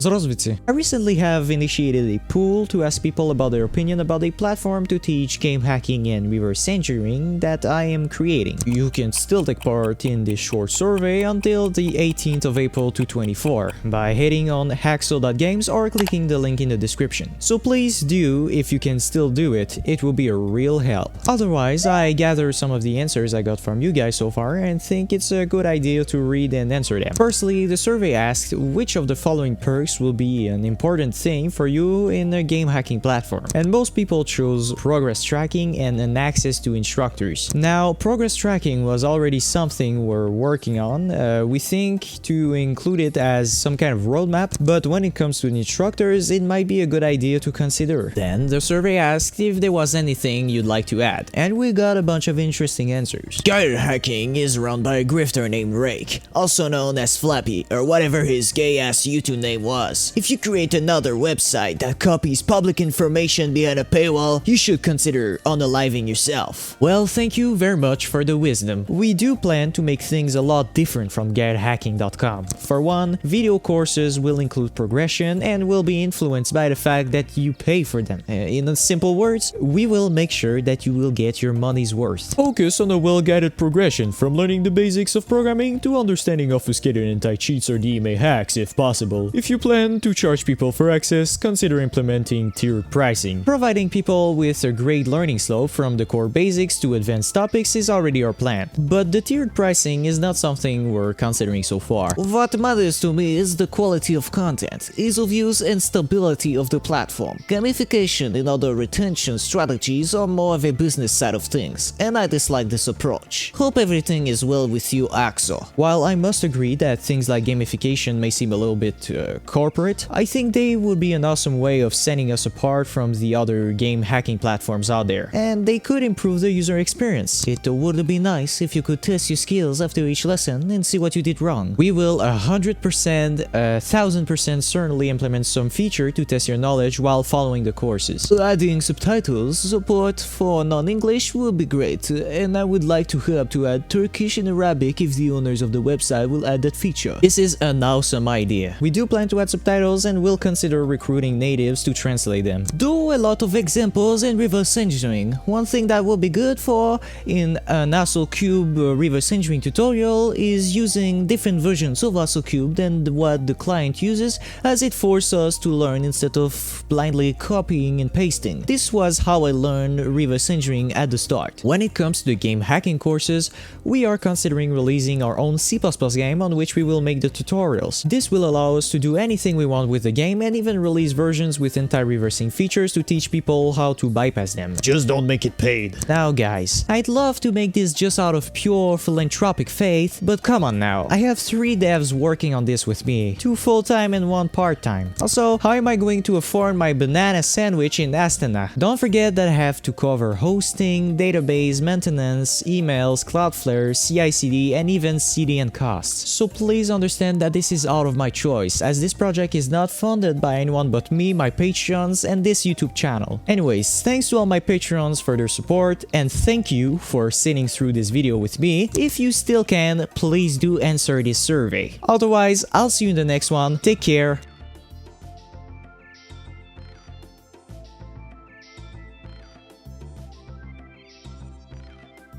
Здравствуйте. I recently have initiated a poll to ask people about their opinion about a platform to teach game hacking and reverse engineering that I am creating. You can still take part in this short survey until the 18th of April 2024 by heading on aXXo.games or clicking the link in the description. So please do if you can still do it, it will be a real help. Otherwise, I gather some of the answers I got from you guys so far and think it's a good idea to read and answer them. Firstly, the survey asked which of the following perks will be an important thing for you in a game hacking platform, and most people chose progress tracking and an access to instructors. Now, progress tracking was already something we're working on. We think to include it as some kind of roadmap, but when it comes to instructors, it might be a good idea to consider. Then the survey asked if there was anything you'd like to add, and we got a bunch of interesting answers. Guided hacking is run by a grifter named Rake, also known as Flappy, or whatever his gay-ass YouTube name was. If you create another website that copies public information behind a paywall, you should consider unaliving yourself. Well, thank you very much for the wisdom. We do plan to make things a lot different from guidehacking.com. For one, video courses will include progression and will be influenced by the fact that you pay for them. In simple words, we will make sure that you will get your money's worth. Focus on a well-guided progression from learning the basics of programming to understanding obfuscated anti-cheats or DMA hacks if possible. If you plan to charge people for access, consider implementing tiered pricing. Providing people with a great learning slope from the core basics to advanced topics is already our plan, but the tiered pricing is not something we're considering so far. What matters to me is the quality of content, ease of use and stability of the platform. Gamification and other retention strategies are more of a business side of things, and I dislike this approach. Hope everything is well with you, aXXo. While I must agree that things like gamification may seem a little bit corporate, I think they would be an awesome way of setting us apart from the other game hacking platforms out there, and they could improve the user experience. It would be nice if you could test your skills after each lesson and see what you did wrong. We will 100%, 1000% certainly implement some feature to test your knowledge while following the courses. Adding subtitles support for non-English would be great, and I would like to help to add Turkish and Arabic if the owners of the website will add that feature. This is an awesome idea. We do plan to add subtitles and will consider recruiting natives to translate them. Do a lot of examples and reverse engineering. One thing that will be good for in an aXXo Cube reverse engineering tutorial is using different versions of aXXo Cube than what the client uses, as it forces us to learn instead of blindly copying and pasting. This was how I learned reverse engineering at the start. When it comes to the game hacking courses, we are considering releasing our own C++ game on which we will make the tutorials. This will allow us to do anything we want with the game and even release versions with anti-reversing features to teach people how to bypass them. Just don't make it paid. Now guys, I'd love to make this just out of pure philanthropic faith, but come on now. I have 3 devs working on this with me, 2 full-time and 1 part-time. Also, how am I going to afford my banana sandwich in Astana? Don't forget that I have to cover hosting, database maintenance, emails, Cloudflare, CI/CD, and even CDN costs. So please understand that this is out of my choice, as this project is not funded by anyone but me, my Patreons, and this YouTube channel. Anyways, thanks to all my Patreons for their support, and thank you for sitting through this video with me. If you still can, please do answer this survey. Otherwise, I'll see you in the next one. Take care.